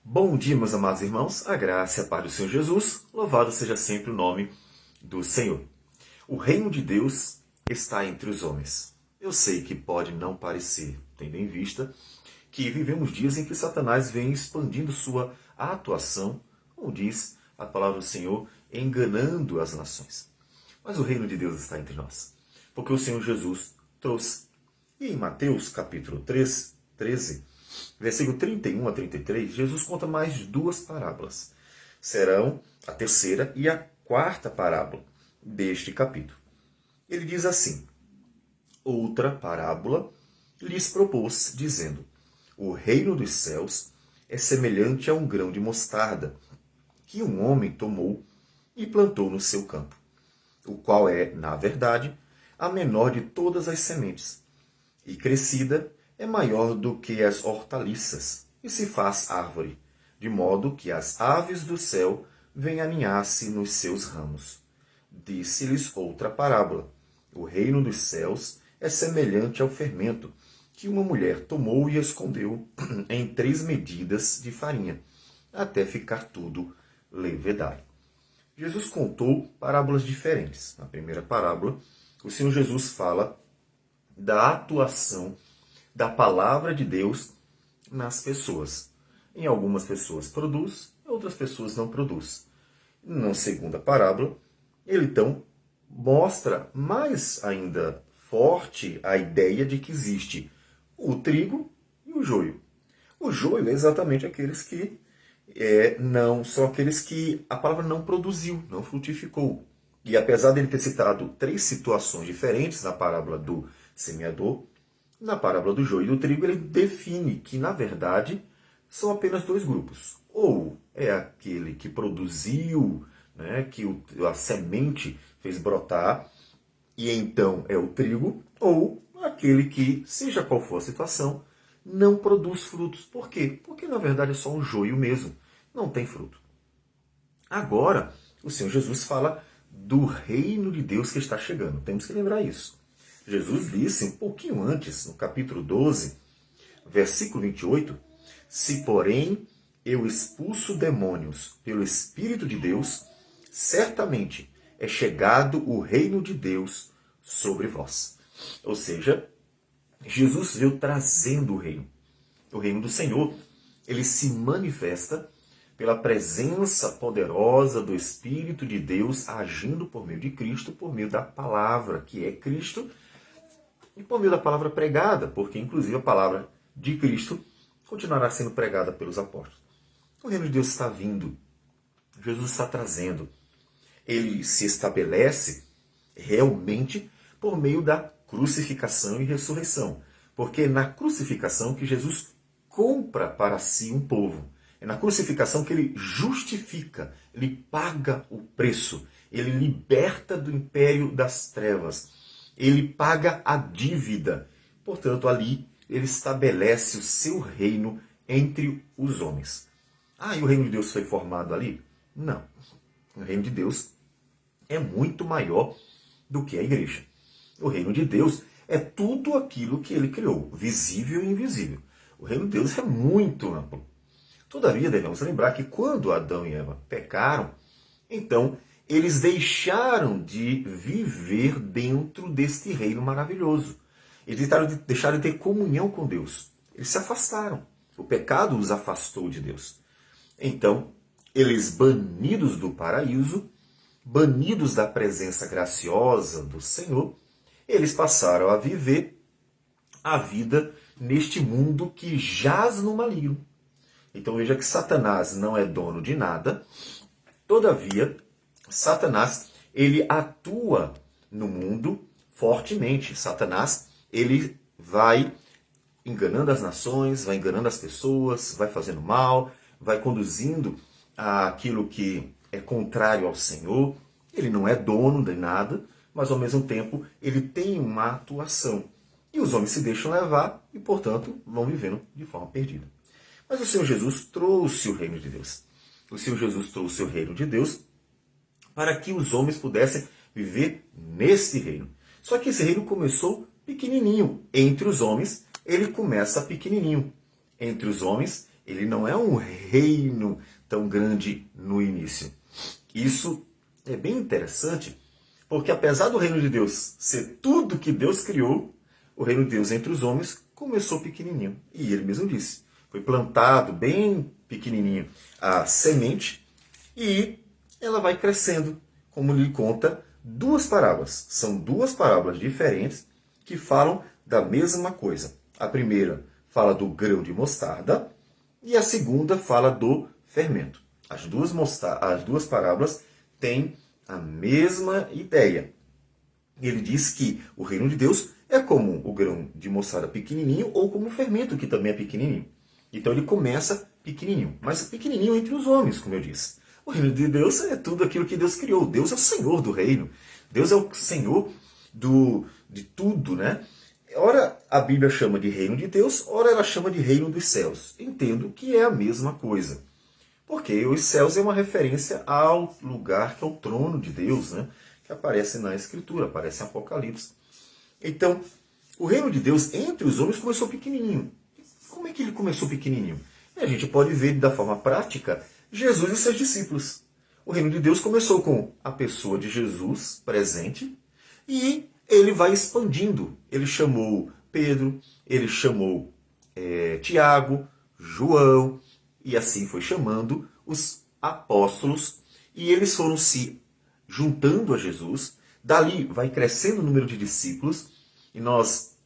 Bom dia, meus amados irmãos, a graça e a paz do Senhor Jesus, louvado seja sempre o nome do Senhor. O reino de Deus está entre os homens. Eu sei que pode não parecer, tendo em vista que vivemos dias em que Satanás vem expandindo sua atuação, como diz a palavra do Senhor, enganando as nações. Mas o reino de Deus está entre nós, porque o Senhor Jesus trouxe. E em Mateus capítulo 13, versículo 31 a 33, Jesus conta mais duas parábolas. Serão a terceira e a quarta parábola deste capítulo. Ele diz assim: outra parábola lhes propôs, dizendo: o reino dos céus é semelhante a um grão de mostarda, que um homem tomou e plantou no seu campo, o qual é, na verdade, a menor de todas as sementes, e crescida é maior do que as hortaliças, e se faz árvore, de modo que as aves do céu vêm aninhar-se nos seus ramos. Disse-lhes outra parábola: o reino dos céus é semelhante ao fermento, que uma mulher tomou e escondeu em 3 medidas de farinha, até ficar tudo levedado. Jesus contou parábolas diferentes. Na primeira parábola, o Senhor Jesus fala da atuação da palavra de Deus nas pessoas. Em algumas pessoas produz, em outras pessoas não produz. Na segunda parábola, ele então mostra mais ainda forte a ideia de que existe o trigo e o joio. O joio é exatamente aqueles que não são aqueles que a palavra não produziu, não frutificou. E apesar dele ter citado 3 situações diferentes na parábola do semeador, na parábola do joio e do trigo, ele define que, na verdade, são apenas 2 grupos. Ou é aquele que produziu, que a semente fez brotar, e então é o trigo, ou aquele que, seja qual for a situação, não produz frutos. Por quê? Porque, na verdade, é só um joio mesmo. Não tem fruto. Agora, o Senhor Jesus fala do reino de Deus que está chegando. Temos que lembrar isso. Jesus disse um pouquinho antes, no capítulo 12, versículo 28, se porém eu expulso demônios pelo Espírito de Deus, certamente é chegado o reino de Deus sobre vós. Ou seja, Jesus veio trazendo o reino. O reino do Senhor, ele se manifesta pela presença poderosa do Espírito de Deus agindo por meio de Cristo, por meio da palavra, que é Cristo, e por meio da palavra pregada, porque inclusive a palavra de Cristo continuará sendo pregada pelos apóstolos. O reino de Deus está vindo. Jesus está trazendo. Ele se estabelece realmente por meio da crucificação e ressurreição. Porque é na crucificação que Jesus compra para si um povo. É na crucificação que ele justifica, ele paga o preço, ele liberta do império das trevas. Ele paga a dívida. Portanto, ali ele estabelece o seu reino entre os homens. E o reino de Deus foi formado ali? Não. O reino de Deus é muito maior do que a igreja. O reino de Deus é tudo aquilo que ele criou, visível e invisível. O reino de Deus é muito amplo. Todavia, devemos lembrar que quando Adão e Eva pecaram, então eles deixaram de viver dentro deste reino maravilhoso. Eles deixaram de ter comunhão com Deus. Eles se afastaram. O pecado os afastou de Deus. Então, eles banidos do paraíso, banidos da presença graciosa do Senhor, eles passaram a viver a vida neste mundo que jaz no maligno. Então veja que Satanás não é dono de nada, todavia, Satanás, ele atua no mundo fortemente. Satanás, ele vai enganando as nações, vai enganando as pessoas, vai fazendo mal, vai conduzindo aquilo que é contrário ao Senhor. Ele não é dono de nada, mas ao mesmo tempo ele tem uma atuação. E os homens se deixam levar e, portanto, vão vivendo de forma perdida. Mas o Senhor Jesus trouxe o reino de Deus. O Senhor Jesus trouxe o reino de Deus para que os homens pudessem viver neste reino. Só que esse reino começou pequenininho. Entre os homens, ele começa pequenininho. Entre os homens, Ele não é um reino tão grande no início. Isso é bem interessante, porque apesar do reino de Deus ser tudo que Deus criou, o reino de Deus entre os homens começou pequenininho. E ele mesmo disse, foi plantado bem pequenininho a semente e ela vai crescendo, como lhe conta duas parábolas. São duas parábolas diferentes que falam da mesma coisa. A primeira fala do grão de mostarda e a segunda fala do fermento. As duas parábolas têm a mesma ideia. Ele diz que o reino de Deus é como o grão de mostarda pequenininho ou como o fermento, que também é pequenininho. Então ele começa pequenininho, mas pequenininho entre os homens, como eu disse. O reino de Deus é tudo aquilo que Deus criou. Deus é o Senhor do reino. Deus é o Senhor de tudo, né? Ora a Bíblia chama de reino de Deus, ora ela chama de reino dos céus. Entendo que é a mesma coisa. Porque os céus é uma referência ao lugar que é o trono de Deus, né? Que aparece na Escritura, aparece em Apocalipse. Então, o reino de Deus entre os homens começou pequenininho. Como é que ele começou pequenininho? E a gente pode ver da forma prática Jesus e seus discípulos. O reino de Deus começou com a pessoa de Jesus presente e ele vai expandindo. Ele chamou Pedro, ele chamou Tiago, João, e assim foi chamando os apóstolos, e eles foram se juntando a Jesus. Dali vai crescendo o número de discípulos, e nós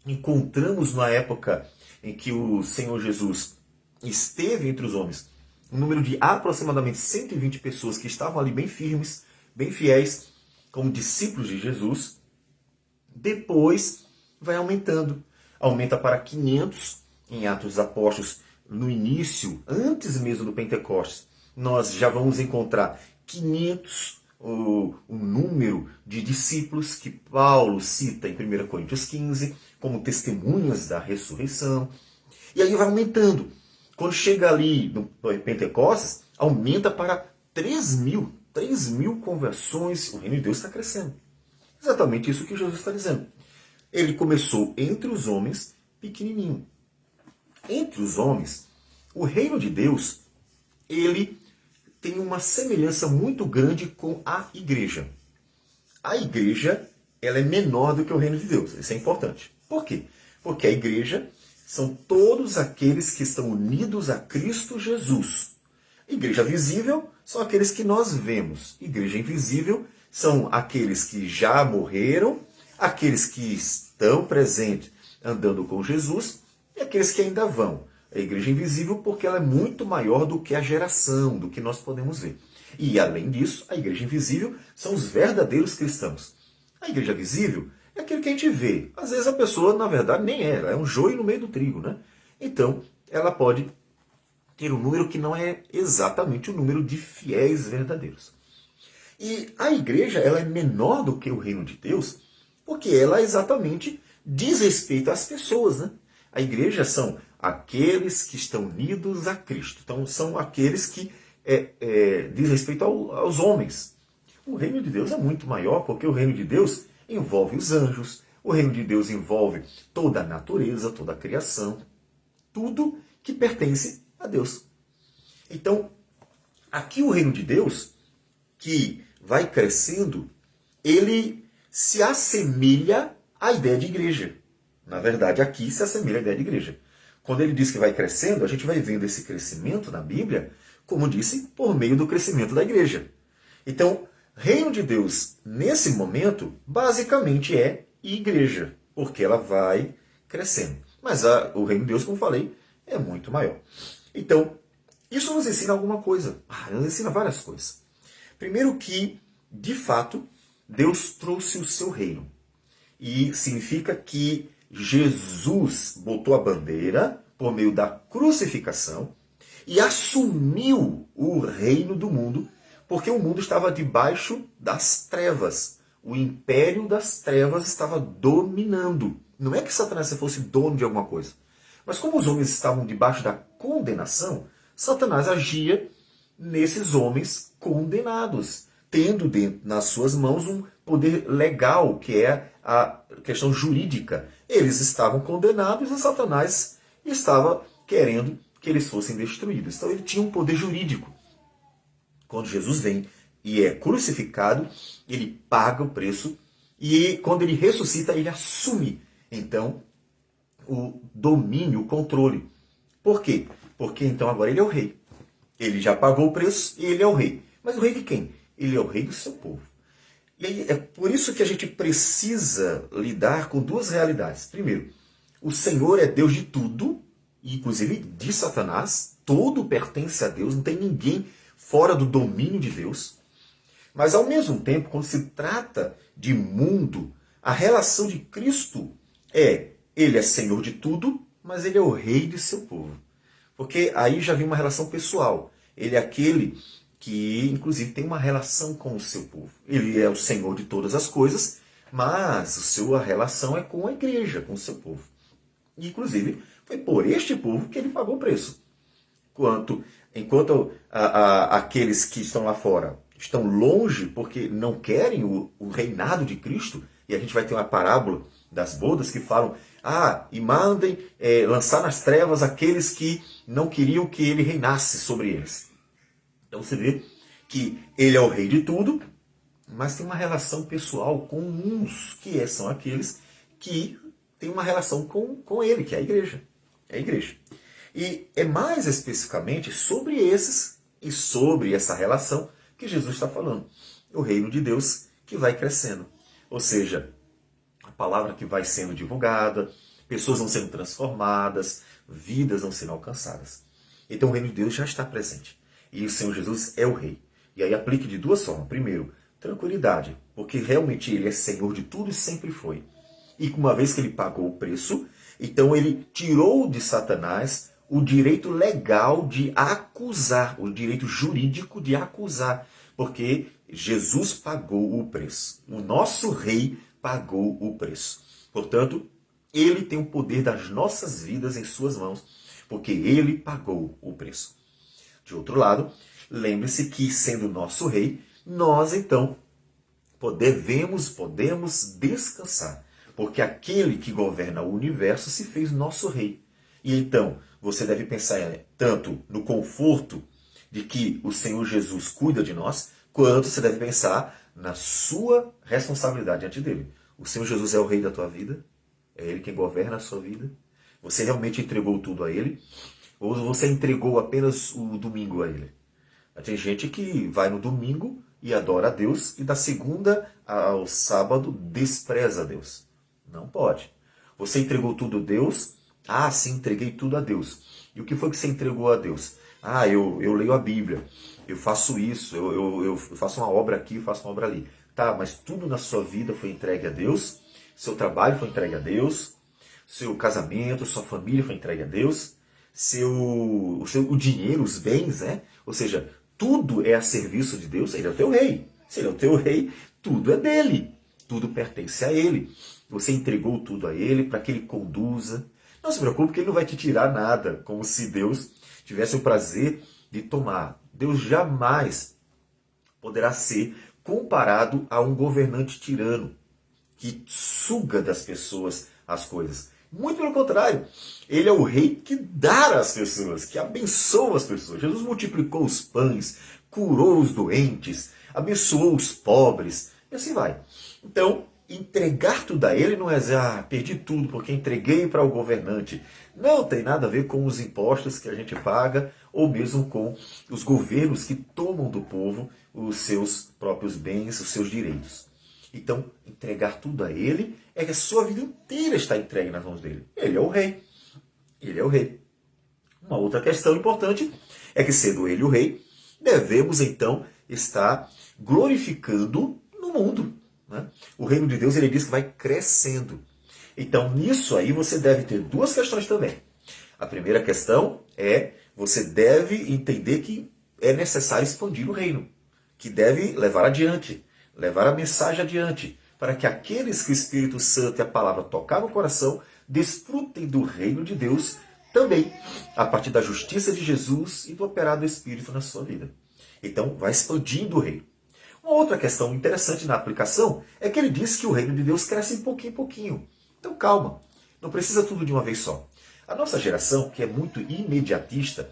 encontramos na época em que o Senhor Jesus esteve entre os homens, um número de aproximadamente 120 pessoas que estavam ali bem firmes, bem fiéis, como discípulos de Jesus. Depois vai aumentando. Aumenta para 500 em Atos dos Apóstolos. No início, antes mesmo do Pentecostes, nós já vamos encontrar 500, o número de discípulos que Paulo cita em 1 Coríntios 15, como testemunhas da ressurreição. E aí vai aumentando. Quando chega ali no Pentecostes, aumenta para 3.000 conversões. O reino de Deus está crescendo. Exatamente isso que Jesus está dizendo. Ele começou entre os homens pequenininho. Entre os homens, o reino de Deus, ele tem uma semelhança muito grande com a igreja. A igreja, ela é menor do que o reino de Deus. Isso é importante. Por quê? Porque a igreja são todos aqueles que estão unidos a Cristo Jesus. Igreja visível são aqueles que nós vemos. Igreja invisível são aqueles que já morreram, aqueles que estão presentes andando com Jesus e aqueles que ainda vão. A igreja invisível porque ela é muito maior do que a geração, do que nós podemos ver. E além disso, a igreja invisível são os verdadeiros cristãos. A igreja visível é aquele que a gente vê. Às vezes a pessoa, na verdade, nem é. Ela é um joio no meio do trigo, né? Então, ela pode ter um número que não é exatamente o número de fiéis verdadeiros. E a igreja, ela é menor do que o reino de Deus, porque ela exatamente diz respeito às pessoas, né? A igreja são aqueles que estão unidos a Cristo. Então, são aqueles que diz respeito aos homens. O reino de Deus é muito maior, porque o reino de Deus envolve os anjos, o reino de Deus envolve toda a natureza, toda a criação, tudo que pertence a Deus. Então, aqui o reino de Deus, que vai crescendo, ele se assemelha à ideia de igreja. Na verdade, aqui se assemelha à ideia de igreja. Quando ele diz que vai crescendo, a gente vai vendo esse crescimento na Bíblia, como disse, por meio do crescimento da igreja. Então, reino de Deus, nesse momento, basicamente é igreja, porque ela vai crescendo. Mas o reino de Deus, como falei, é muito maior. Então, isso nos ensina alguma coisa. Nos ensina várias coisas. Primeiro que, de fato, Deus trouxe o seu reino. E significa que Jesus botou a bandeira por meio da crucificação e assumiu o reino do mundo, porque o mundo estava debaixo das trevas. O império das trevas estava dominando. Não é que Satanás fosse dono de alguma coisa, mas como os homens estavam debaixo da condenação, Satanás agia nesses homens condenados, tendo nas suas mãos um poder legal, que é a questão jurídica. Eles estavam condenados e Satanás estava querendo que eles fossem destruídos. Então ele tinha um poder jurídico. Quando Jesus vem e é crucificado, ele paga o preço e quando ele ressuscita, ele assume, então, o domínio, o controle. Por quê? Porque então agora ele é o rei. Ele já pagou o preço e ele é o rei. Mas o rei de quem? Ele é o rei do seu povo. E aí, é por isso que a gente precisa lidar com duas realidades. Primeiro, o Senhor é Deus de tudo, inclusive de Satanás. Tudo pertence a Deus, não tem ninguém fora do domínio de Deus. Mas ao mesmo tempo, quando se trata de mundo, a relação de Cristo ele é Senhor de tudo, mas ele é o rei de seu povo. Porque aí já vem uma relação pessoal. Ele é aquele que, inclusive, tem uma relação com o seu povo. Ele é o Senhor de todas as coisas, mas a sua relação é com a igreja, com o seu povo. E, inclusive, foi por este povo que ele pagou o preço. Enquanto aqueles que estão lá fora estão longe porque não querem o reinado de Cristo, e a gente vai ter uma parábola das bodas que falam, e mandem lançar nas trevas aqueles que não queriam que ele reinasse sobre eles. Então você vê que ele é o rei de tudo, mas tem uma relação pessoal com uns que são aqueles que têm uma relação com ele, que é a igreja. É a igreja. E é mais especificamente sobre esses e sobre essa relação que Jesus está falando. O reino de Deus que vai crescendo. Ou seja, a palavra que vai sendo divulgada, pessoas vão sendo transformadas, vidas vão sendo alcançadas. Então o reino de Deus já está presente. E o Senhor Jesus é o rei. E aí aplique de duas formas. Primeiro, tranquilidade, porque realmente ele é Senhor de tudo e sempre foi. E uma vez que ele pagou o preço, então ele tirou de Satanás o direito legal de acusar, o direito jurídico de acusar, porque Jesus pagou o preço. O nosso rei pagou o preço. Portanto, ele tem o poder das nossas vidas em suas mãos, porque ele pagou o preço. De outro lado, lembre-se que, sendo nosso rei, nós então podemos descansar, porque aquele que governa o universo se fez nosso rei. E então, você deve pensar tanto no conforto de que o Senhor Jesus cuida de nós, quanto você deve pensar na sua responsabilidade diante dele. O Senhor Jesus é o rei da tua vida, é ele quem governa a sua vida. Você realmente entregou tudo a ele? Ou você entregou apenas o domingo a ele? Tem gente que vai no domingo e adora a Deus e da segunda ao sábado despreza a Deus. Não pode. Você entregou tudo a Deus? Sim, entreguei tudo a Deus. E o que foi que você entregou a Deus? Eu leio a Bíblia, eu faço isso, eu faço uma obra aqui, eu faço uma obra ali. Tá, mas tudo na sua vida foi entregue a Deus? Seu trabalho foi entregue a Deus? Seu casamento, sua família foi entregue a Deus? O dinheiro, os bens, né? Ou seja, tudo é a serviço de Deus. Ele é o teu rei. Se ele é o teu rei, tudo é dele. Tudo pertence a ele. Você entregou tudo a ele para que ele conduza. Não se preocupe que ele não vai te tirar nada, como se Deus tivesse o prazer de tomar. Deus jamais poderá ser comparado a um governante tirano que suga das pessoas as coisas. Muito pelo contrário, ele é o rei que dá às pessoas, que abençoa as pessoas. Jesus multiplicou os pães, curou os doentes, abençoou os pobres, e assim vai. Então, entregar tudo a ele não é dizer, perdi tudo porque entreguei para o governante. Não tem nada a ver com os impostos que a gente paga, ou mesmo com os governos que tomam do povo os seus próprios bens, os seus direitos. Então, entregar tudo a ele é que a sua vida inteira está entregue nas mãos dele. Ele é o rei. Ele é o rei. Uma outra questão importante é que, sendo ele o rei, devemos então estar glorificando no mundo. Né? O reino de Deus, ele diz que vai crescendo. Então, nisso aí, você deve ter duas questões também. A primeira questão é, você deve entender que é necessário expandir o reino, que deve levar adiante, levar a mensagem adiante, para que aqueles que o Espírito Santo e a palavra tocar no coração, desfrutem do reino de Deus também, a partir da justiça de Jesus e do operar do Espírito na sua vida. Então, vai expandindo o reino. Uma outra questão interessante na aplicação é que ele diz que o reino de Deus cresce em pouquinho em pouquinho. Então, calma, não precisa tudo de uma vez só. A nossa geração, que é muito imediatista,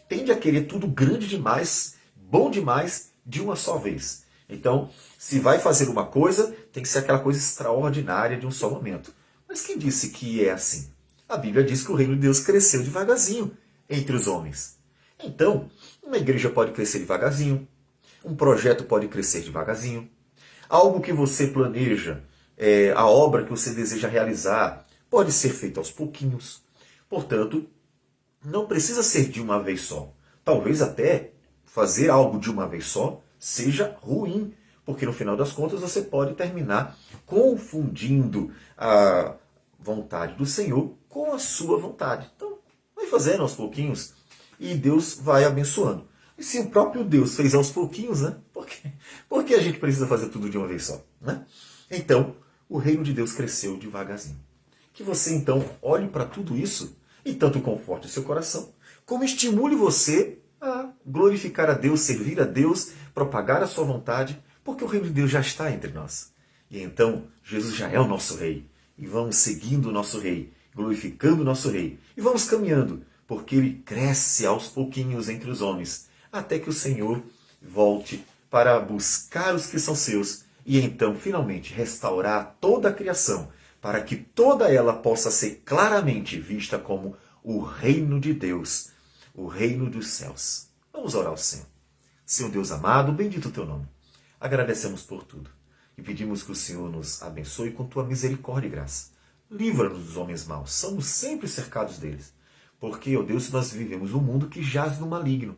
tende a querer tudo grande demais, bom demais, de uma só vez. Então, se vai fazer uma coisa, tem que ser aquela coisa extraordinária de um só momento. Mas quem disse que é assim? A Bíblia diz que o reino de Deus cresceu devagarzinho entre os homens. Então, uma igreja pode crescer devagarzinho, um projeto pode crescer devagarzinho, algo que você planeja, a obra que você deseja realizar, pode ser feita aos pouquinhos. Portanto, não precisa ser de uma vez só. Talvez até fazer algo de uma vez só seja ruim, porque no final das contas você pode terminar confundindo a vontade do Senhor com a sua vontade. Então, vai fazendo aos pouquinhos e Deus vai abençoando. E se o próprio Deus fez aos pouquinhos, né? Por que a gente precisa fazer tudo de uma vez só? Né? Então, o reino de Deus cresceu devagarzinho. Que você então olhe para tudo isso e tanto conforte o seu coração, como estimule você a glorificar a Deus, servir a Deus, propagar a sua vontade, porque o reino de Deus já está entre nós. E então, Jesus já é o nosso rei. E vamos seguindo o nosso rei, glorificando o nosso rei. E vamos caminhando, porque ele cresce aos pouquinhos entre os homens, até que o Senhor volte para buscar os que são seus e então, finalmente, restaurar toda a criação, para que toda ela possa ser claramente vista como o reino de Deus, o reino dos céus. Vamos orar ao Senhor. Senhor Deus amado, bendito o teu nome. Agradecemos por tudo e pedimos que o Senhor nos abençoe com tua misericórdia e graça. Livra-nos dos homens maus, somos sempre cercados deles. Porque, ó Deus, nós vivemos num mundo que jaz no maligno,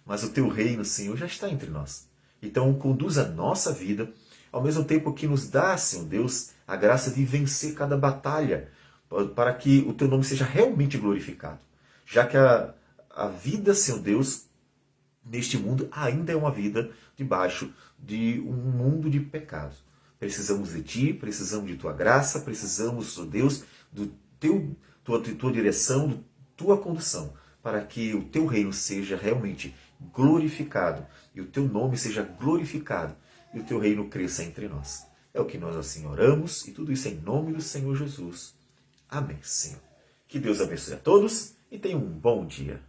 mas o teu reino, Senhor, já está entre nós. Então, conduz a nossa vida, ao mesmo tempo que nos dá, Senhor Deus, a graça de vencer cada batalha, para que o teu nome seja realmente glorificado. Já que a vida, Senhor Deus, neste mundo ainda é uma vida debaixo de um mundo de pecados. Precisamos de Ti, precisamos de Tua graça, precisamos, Senhor Deus, do tua direção, da Tua condução, para que o Teu reino seja realmente glorificado e o Teu nome seja glorificado e o Teu reino cresça entre nós. É o que nós assim oramos e tudo isso em nome do Senhor Jesus. Amém, Senhor. Que Deus abençoe a todos e tenha um bom dia.